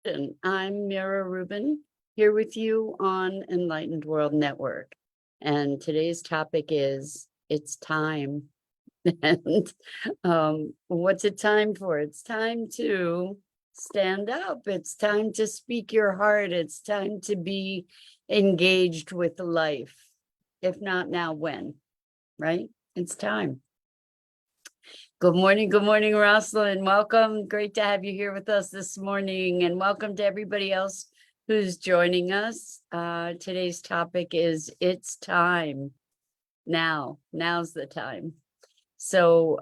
And I'm Mira Rubin here with you on Enlightened World Network. And today's topic is it's time. And what's it time for? It's time to stand up. It's time to speak your heart. It's time to be engaged with life. If not now, when? Right? It's time. Good morning, Rosalind. Welcome. Great to have you here with us this morning, and welcome to everybody else who's joining us. Today's topic is it's time. Now's the time. So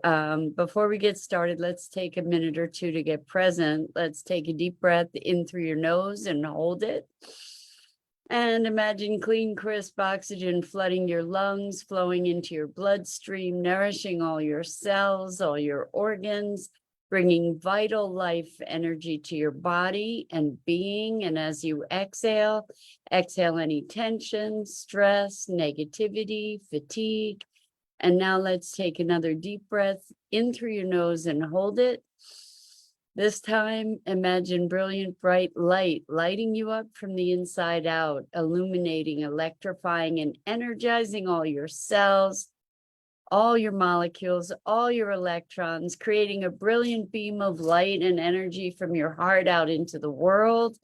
before we get started, let's take a minute or two to get present. Let's take a deep breath in through your nose and hold it. And imagine clean, crisp oxygen flooding your lungs, flowing into your bloodstream, nourishing all your cells, all your organs, bringing vital life energy to your body and being. And as you exhale, exhale any tension, stress, negativity, fatigue. And now let's take another deep breath in through your nose and hold it. This time, imagine brilliant, bright light lighting you up from the inside out, illuminating, electrifying, and energizing all your cells, all your molecules, all your electrons, creating a brilliant beam of light and energy from your heart out into the world.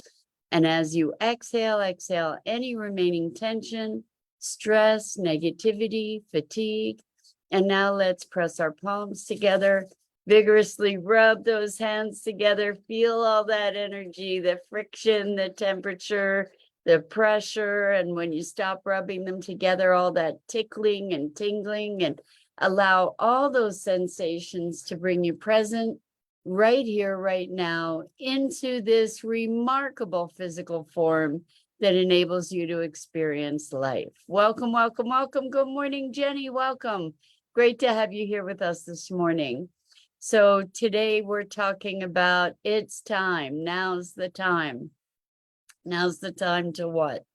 And as you exhale, exhale any remaining tension, stress, negativity, fatigue. And now let's press our palms together. Vigorously rub those hands together, feel all that energy, the friction, the temperature, the pressure. And when you stop rubbing them together, all that tickling and tingling, and allow all those sensations to bring you present right here, right now, into this remarkable physical form that enables you to experience life. Welcome, welcome, welcome. Good morning, Jenny. Welcome. Great to have you here with us this morning. So today we're talking about it's time. Now's the time. Now's the time to what?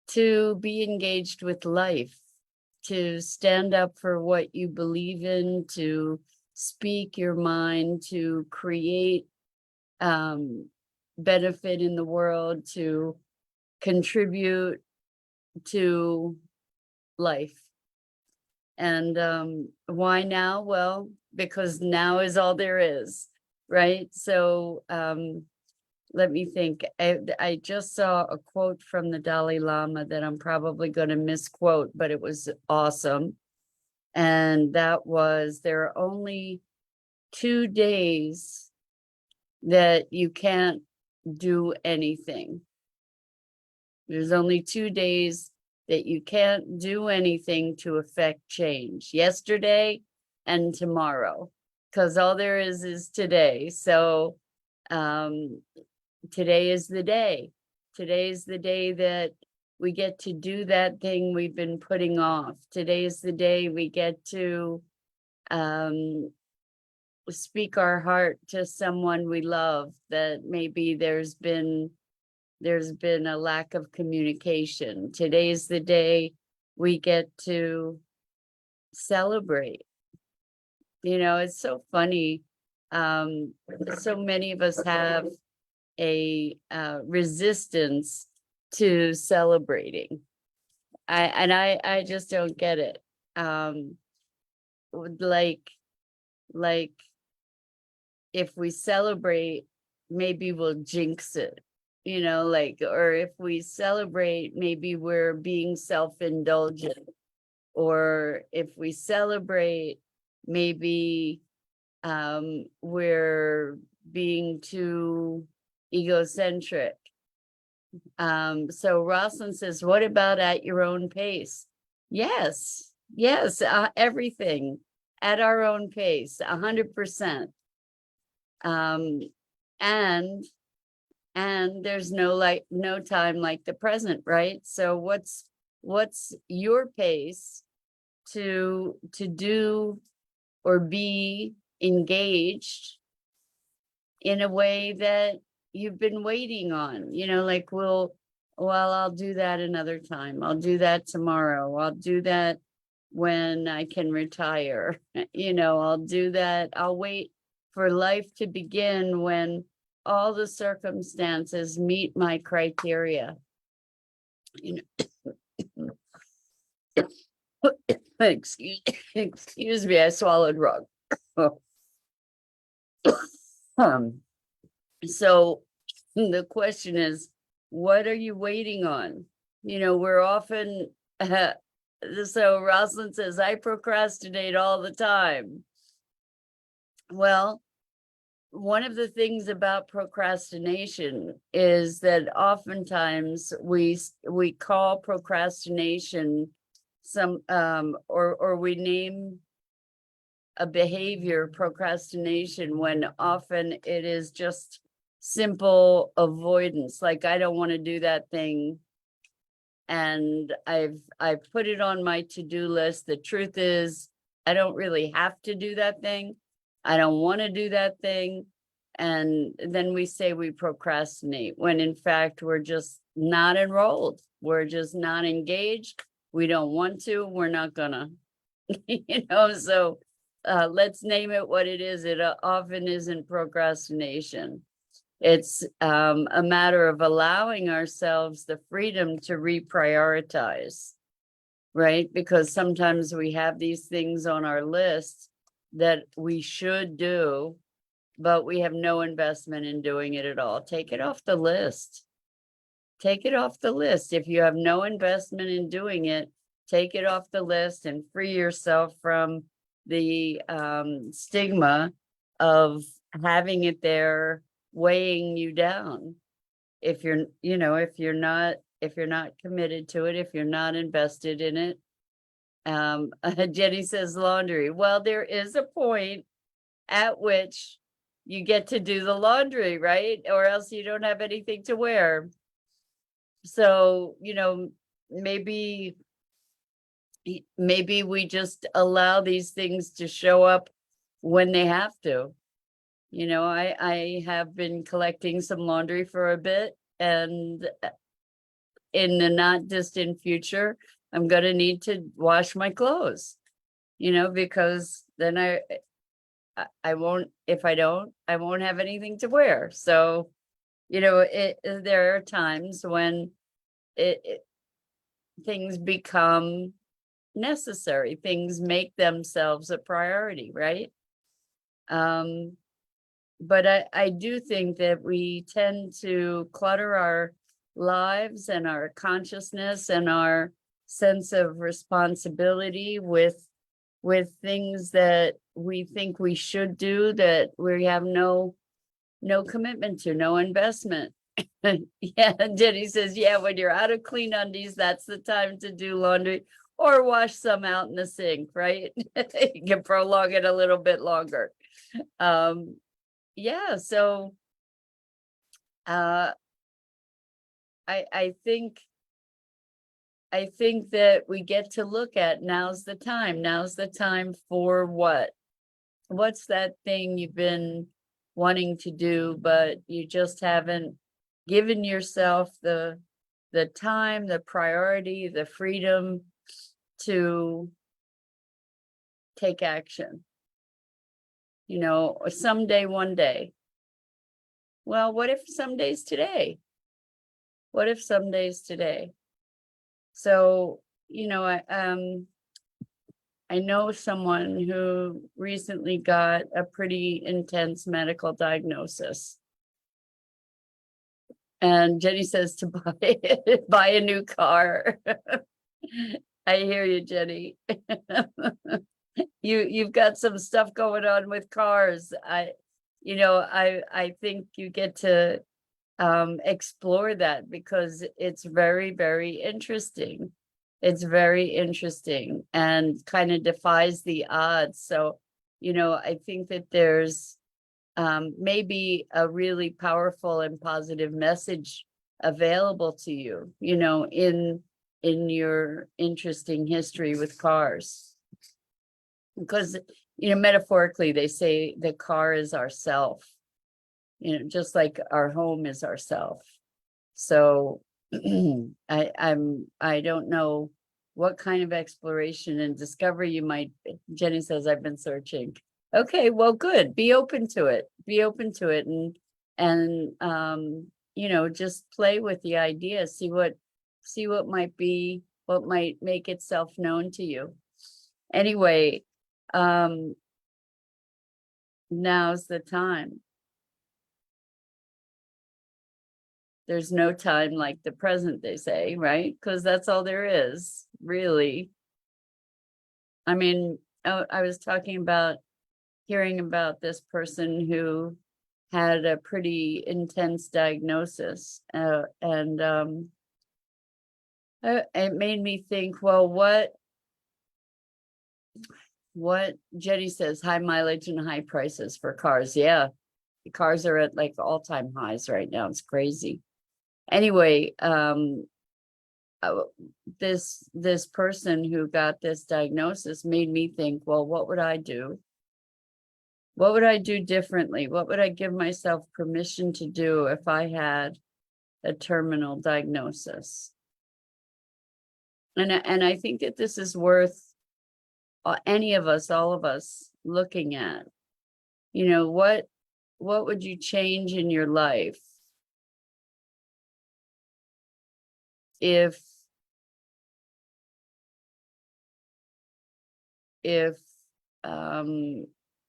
To be engaged with life, to stand up for what you believe in, to speak your mind, to create benefit in the world, to contribute to life. And why now? Well, because now is all there is, right? So let me think. I just saw a quote from the Dalai Lama that I'm probably going to misquote, but it was awesome. And that was, there are only 2 days that you can't do anything. There's only 2 days that you can't do anything to affect change. Yesterday and tomorrow, because all there is today. So today is the day. Today is the day that we get to do that thing we've been putting off. Today is the day we get to speak our heart to someone we love, that maybe there's been a lack of communication. Today's the day we get to celebrate. You know, it's so funny. So many of us have a resistance to celebrating. I just don't get it. Like if we celebrate, maybe we'll jinx it. You know, like, or if we celebrate, maybe we're being self-indulgent. Or if we celebrate, maybe we're being too egocentric. So Rosalind says, what about at your own pace? Yes, everything at our own pace, 100%. And there's no time like the present, right? So what's your pace to do or be engaged in a way that you've been waiting on? You know, like, well, I'll do that another time. I'll do that tomorrow. I'll do that when I can retire. You know, I'll do that. I'll wait for life to begin when all the circumstances meet my criteria. You know, excuse me, I swallowed wrong. So the question is, what are you waiting on? You know, we're often, so Rosalind says, I procrastinate all the time. Well, one of the things about procrastination is that oftentimes we call procrastination some or we name a behavior procrastination when often it is just simple avoidance, like I don't want to do that thing and I've put it on my to-do list. The truth is I don't really have to do that thing. I don't want to do that thing. And then we say we procrastinate when in fact we're just not enrolled. We're just not engaged. We don't want to, we're not gonna, you know, so let's name it what it is. It often isn't procrastination. It's a matter of allowing ourselves the freedom to reprioritize, right? Because sometimes we have these things on our list that we should do, but we have no investment in doing it at all. Take it off the list. Take it off the list. If you have no investment in doing it, take it off the list and free yourself from the stigma of having it there weighing you down. If you're, you know, if you're not committed to it, if you're not invested in it. Jenny says laundry. Well, there is a point at which you get to do the laundry, right? Or else you don't have anything to wear. So, you know, maybe we just allow these things to show up when they have to. You know, I have been collecting some laundry for a bit, and in the not distant future, I'm going to need to wash my clothes, you know, because then I won't, if I don't, I won't have anything to wear. So, you know, there are times when things become necessary, things make themselves a priority, right? But I do think that we tend to clutter our lives and our consciousness and our sense of responsibility with things that we think we should do that we have no commitment to, no investment. Yeah, Jenny says, yeah, when you're out of clean undies, that's the time to do laundry or wash some out in the sink, right? You can prolong it a little bit longer. Yeah, so I think that we get to look at now's the time for what's that thing you've been wanting to do, but you just haven't given yourself the time, the priority, the freedom to take action. You know, someday, one day. Well, what if someday's today? What if someday's today? So, you know, I know someone who recently got a pretty intense medical diagnosis. And Jenny says to buy a new car. I hear you, Jenny. You've got some stuff going on with cars. I think you get to explore that because it's very, very interesting. It's very interesting and kind of defies the odds. So, you know, I think that there's maybe a really powerful and positive message available to you, you know, in your interesting history with cars. Because, you know, metaphorically, they say the car is our self, you know, just like our home is our self. So I don't know what kind of exploration and discovery you might. Jenny says, I've been searching. Okay, well, good. Be open to it. Be open to it. And And you know, just play with the idea, see what might be, what might make itself known to you. Anyway, now's the time. There's no time like the present, they say, right? Because that's all there is, really. I mean, I was talking about hearing about this person who had a pretty intense diagnosis, and it made me think, well, what Jenny says, high mileage and high prices for cars. Yeah, the cars are at like all-time highs right now. It's crazy. Anyway, this person who got this diagnosis made me think, well, what would I do? What would I do differently? What would I give myself permission to do if I had a terminal diagnosis? And I think that this is worth any of us, all of us, looking at. You know, what would you change in your life if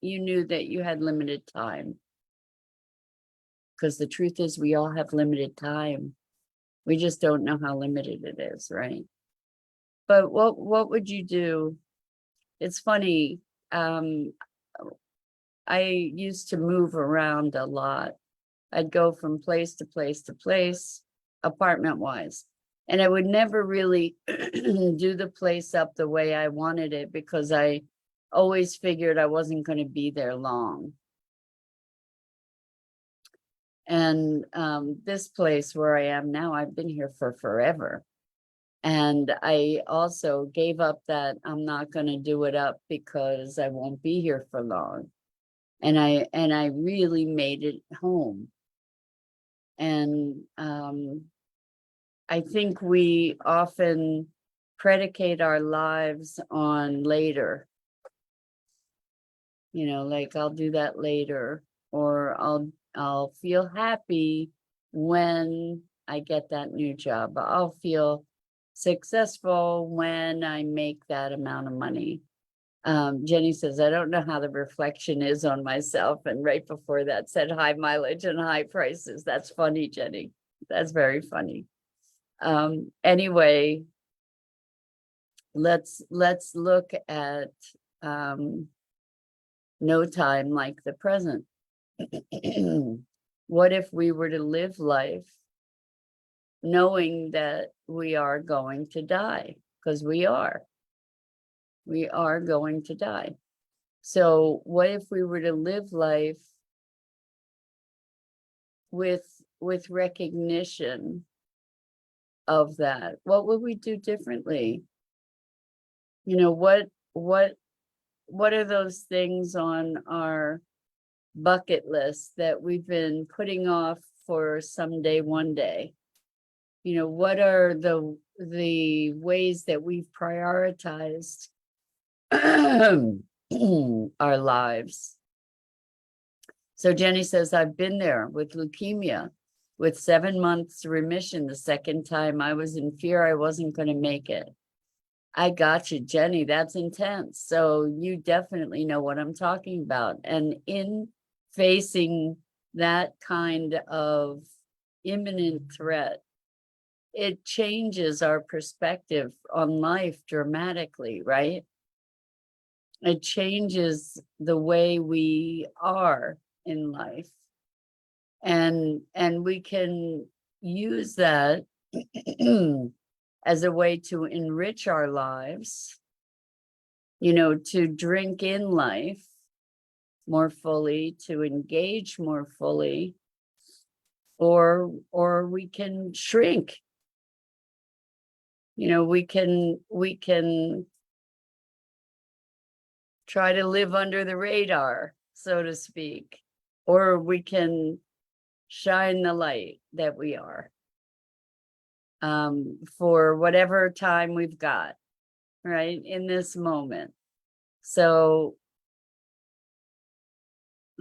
you knew that you had limited time? Because the truth is, we all have limited time. We just don't know how limited it is, right? But what would you do? It's funny. I used to move around a lot. I'd go from place to place to place, apartment wise. And I would never really do the place up the way I wanted it, because I always figured I wasn't going to be there long. And this place where I am now, I've been here for forever. And I also gave up that I'm not going to do it up because I won't be here for long. And I really made it home. And I think we often predicate our lives on later. You know, like, I'll do that later, or I'll feel happy when I get that new job. I'll feel successful when I make that amount of money. Jenny says, I don't know how the reflection is on myself. And right before that said high mileage and high prices. That's funny, Jenny. That's very funny. Anyway, let's look at no time like the present. What if we were to live life knowing that we are going to die? Because we are going to die. So what if we were to live life with recognition of that? What would we do differently? You know, what are those things on our bucket list that we've been putting off for someday, one day? You know, what are the ways that we've prioritized our lives? So Jenny says, I've been there with leukemia, with 7 months remission. The second time I was in fear I wasn't going to make it. I got you, Jenny. That's intense. So you definitely know what I'm talking about. And in facing that kind of imminent threat, it changes our perspective on life dramatically, right? It changes the way we are in life. And we can use that as a way to enrich our lives, you know, to drink in life more fully, to engage more fully, or we can shrink. You know, we can try to live under the radar, so to speak, or we can shine the light that we are, for whatever time we've got, right, in this moment. So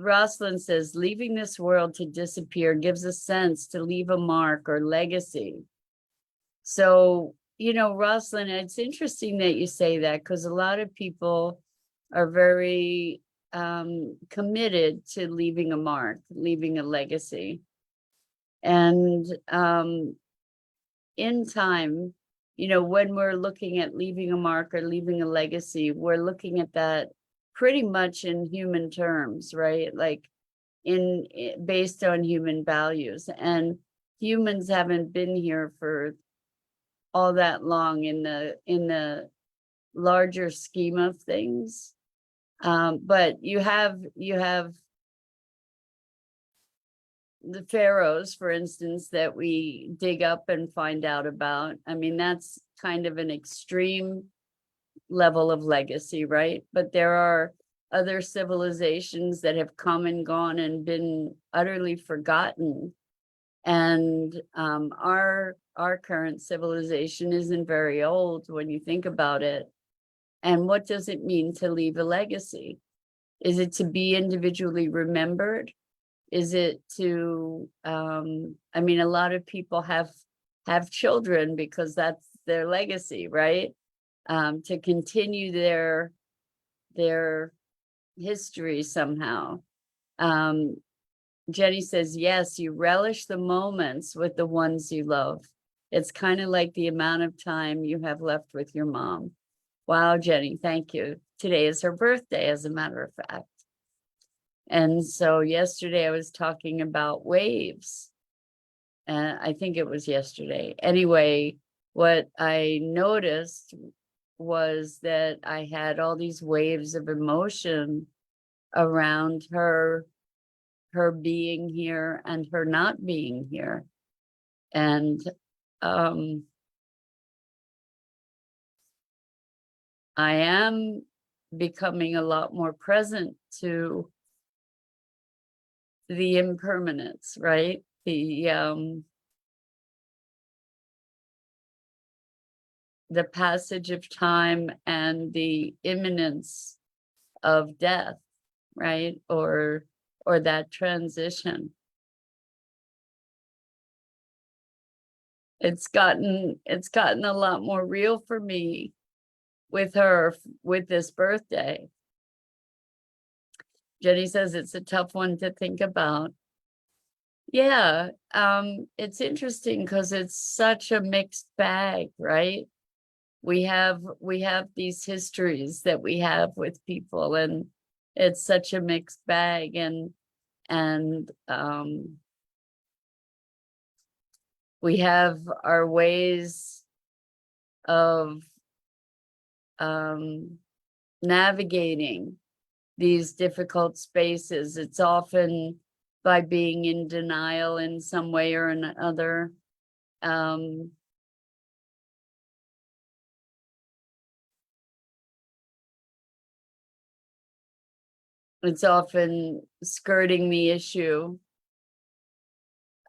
Rosalind says, leaving this world to disappear gives a sense to leave a mark or legacy. So, Rosalind, it's interesting that you say that, because a lot of people are very committed to leaving a mark, leaving a legacy. And in time, when we're looking at leaving a mark or leaving a legacy, we're looking at that pretty much in human terms, right? Like based on human values. And humans haven't been here for all that long in the larger scheme of things. But you have the pharaohs, for instance, that we dig up and find out about. I mean, that's kind of an extreme level of legacy, right? But there are other civilizations that have come and gone and been utterly forgotten. And our current civilization isn't very old when you think about it. And what does it mean to leave a legacy? Is it to be individually remembered? Is it to, I mean, a lot of people have children because that's their legacy, right? To continue their history somehow. Jenny says, yes, you relish the moments with the ones you love. It's kind of like the amount of time you have left with your mom. Wow, Jenny, thank you. Today is her birthday, as a matter of fact. And so yesterday I was talking about waves. And I think it was yesterday. Anyway, what I noticed was that I had all these waves of emotion around her being here and her not being here. And I am becoming a lot more present to the impermanence, right? The passage of time and the imminence of death, right? Or that transition. It's gotten a lot more real for me with her, with this birthday. Jenny says it's a tough one to think about. Yeah, it's interesting because it's such a mixed bag, right? We have these histories that we have with people, and it's such a mixed bag, and we have our ways of navigating these difficult spaces. It's often by being in denial in some way or another. It's often skirting the issue,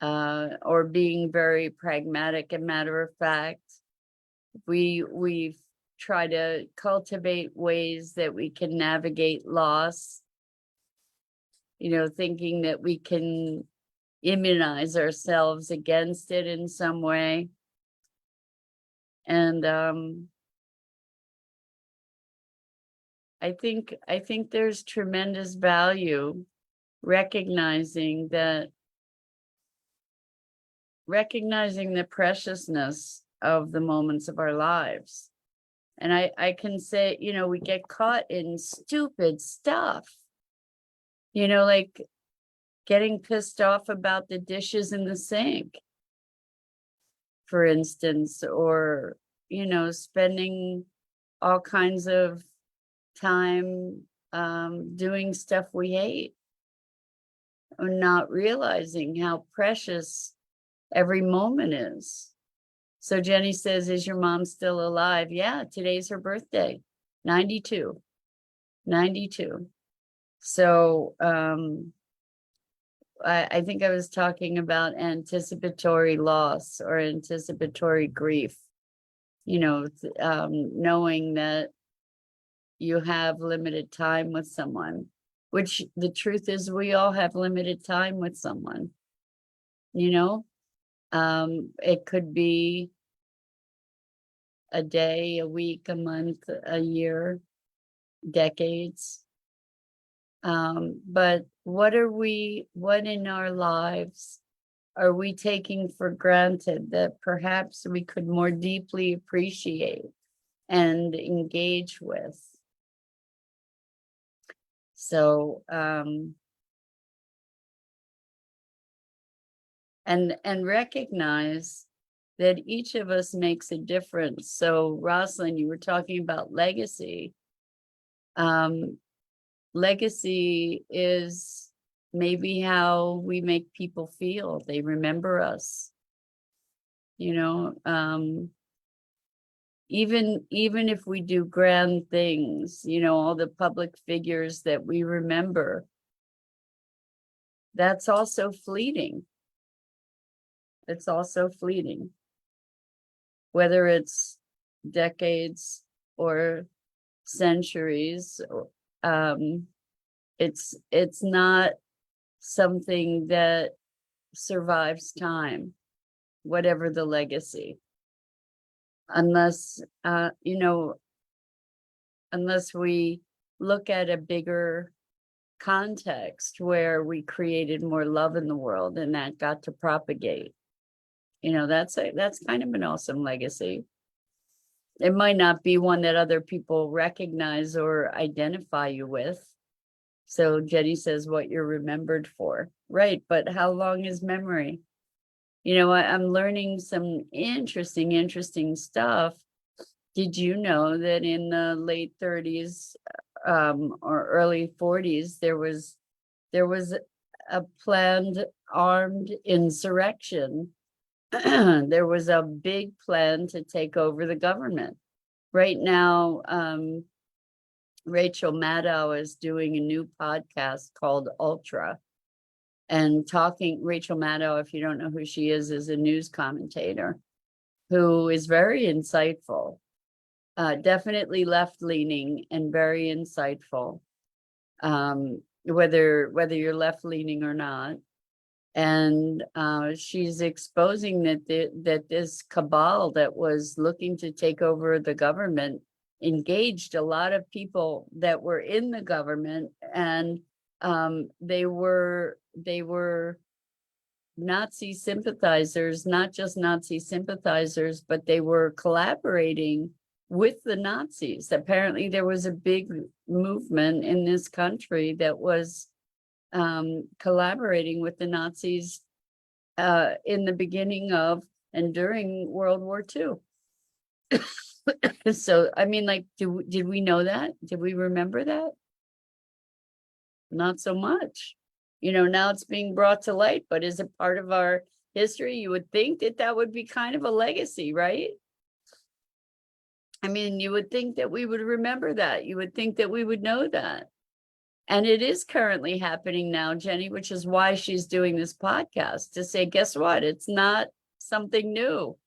or being very pragmatic and matter of fact. We try to cultivate ways that we can navigate loss, thinking that we can immunize ourselves against it in some way. And I think there's tremendous value recognizing the preciousness of the moments of our lives. And I can say, we get caught in stupid stuff, like getting pissed off about the dishes in the sink, for instance, or, spending all kinds of time doing stuff we hate, or not realizing how precious every moment is. So Jenny says, is your mom still alive? Yeah, today's her birthday, 92. So I think I was talking about anticipatory loss or anticipatory grief, knowing that you have limited time with someone. which the truth is we all have limited time with someone, you know? It could be a day, a week, a month, a year, decades. But what in our lives are we taking for granted that perhaps we could more deeply appreciate and engage with? So, and recognize that each of us makes a difference. So, Rosalind, you were talking about legacy. Legacy is maybe how we make people feel. They remember us, you know. Even if we do grand things, you know, all the public figures that we remember, that's also fleeting. It's also fleeting, whether it's decades or centuries. It's not something that survives time, whatever the legacy, unless you know, unless we look at a bigger context where we created more love in the world and that got to propagate. You know, that's kind of an awesome legacy. It might not be one that other people recognize or identify you with. So Jenny says what you're remembered for. Right, but how long is memory? You know, I'm learning some interesting stuff. Did you know that in the late 30s or early 40s, there was a planned armed insurrection? There was a big plan to take over the government. Right now, Rachel Maddow is doing a new podcast called Ultra, and Rachel Maddow, if you don't know who she is a news commentator who is very insightful, definitely left-leaning and very insightful, whether you're left-leaning or not. And she's exposing that this cabal that was looking to take over the government engaged a lot of people that were in the government, and they were Nazi sympathizers, not just Nazi sympathizers, but they were collaborating with the Nazis. Apparently, there was a big movement in this country that was collaborating with the Nazis in the beginning of and during World War II. So, I mean, like, did we know that? Did we remember that? Not so much. You know, now it's being brought to light, but is it part of our history? You would think that would be kind of a legacy, right? I mean, you would think that we would remember that. You would think that we would know that. And it is currently happening now, Jenny, which is why she's doing this podcast, to say, guess what? It's not something new.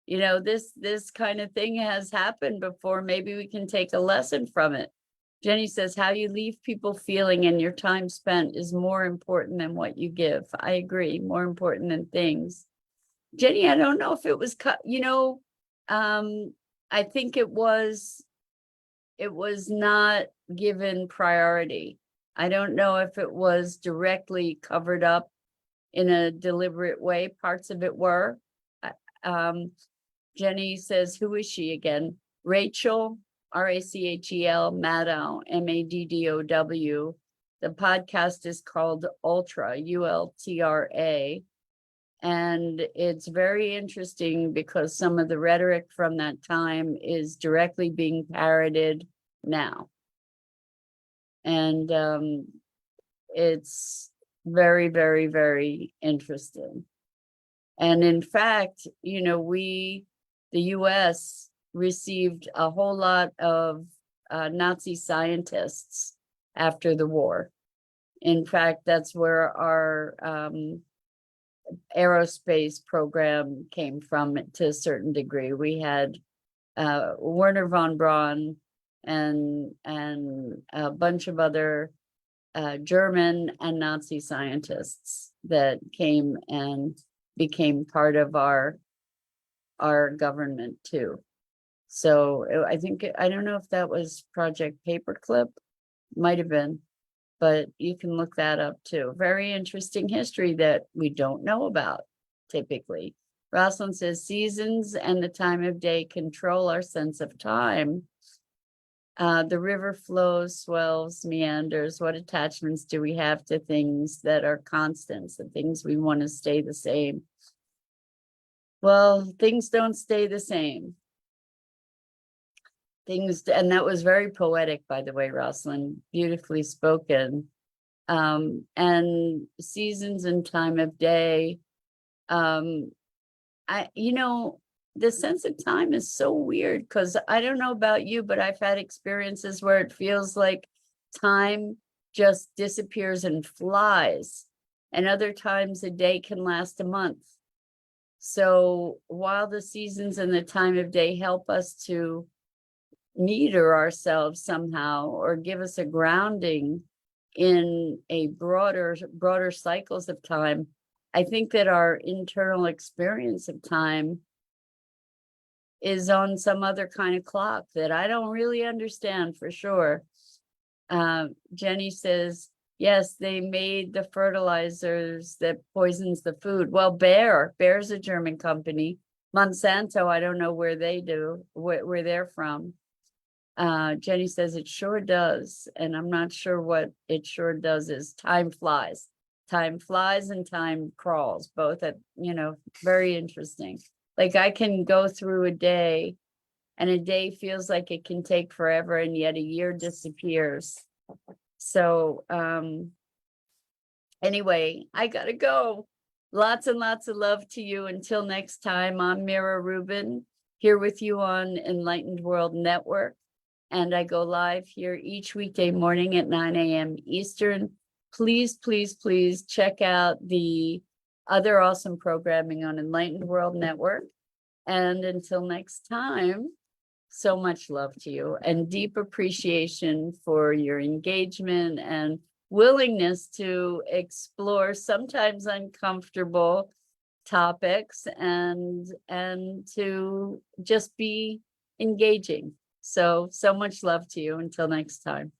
You know, this kind of thing has happened before. Maybe we can take a lesson from it. Jenny says, how you leave people feeling and your time spent is more important than what you give. I agree, more important than things. Jenny, I don't know if it was cut, you know, I think it was not given priority. I don't know if it was directly covered up in a deliberate way. Parts of it were. Jenny says, who is she again? Rachel, Rachel Maddow, Maddow. The podcast is called Ultra, Ultra. And it's very interesting because some of the rhetoric from that time is directly being parroted now. And it's very, very, very interesting. And in fact, you know, the US received a whole lot of Nazi scientists after the war. In fact, that's where our aerospace program came from to a certain degree. We had Werner von Braun and a bunch of other German and Nazi scientists that came and became part of our government too. So I think, I don't know if that was Project Paperclip, might have been, but you can look that up too. Very interesting history that we don't know about typically. Rosalind says seasons and the time of day control our sense of time. The river flows, swells, meanders. What attachments do we have to things that are constants, the things we want to stay the same? Well, things don't stay the same. And that was very poetic, by the way, Rosalind, beautifully spoken. And seasons and time of day. The sense of time is so weird because I don't know about you, but I've had experiences where it feels like time just disappears and flies. And other times a day can last a month. So while the seasons and the time of day help us to meter ourselves somehow or give us a grounding in a broader cycles of time, I think that our internal experience of time is on some other kind of clock that I don't really understand for sure. Jenny says, yes, they made the fertilizers that poisons the food. Well, Bayer's a German company. Monsanto, I don't know where where they're from. Jenny says it sure does. And I'm not sure what it sure does is time flies. Time flies and time crawls, both at, very interesting. Like I can go through a day and a day feels like it can take forever and yet a year disappears. So anyway, I gotta go. Lots and lots of love to you. Until next time, I'm Mira Rubin, here with you on Enlightened World Network. And I go live here each weekday morning at 9 a.m. Eastern. Please, please, please check out the other awesome programming on Enlightened World Network. And until next time, so much love to you and deep appreciation for your engagement and willingness to explore sometimes uncomfortable topics and to just be engaging. So much love to you. Until next time.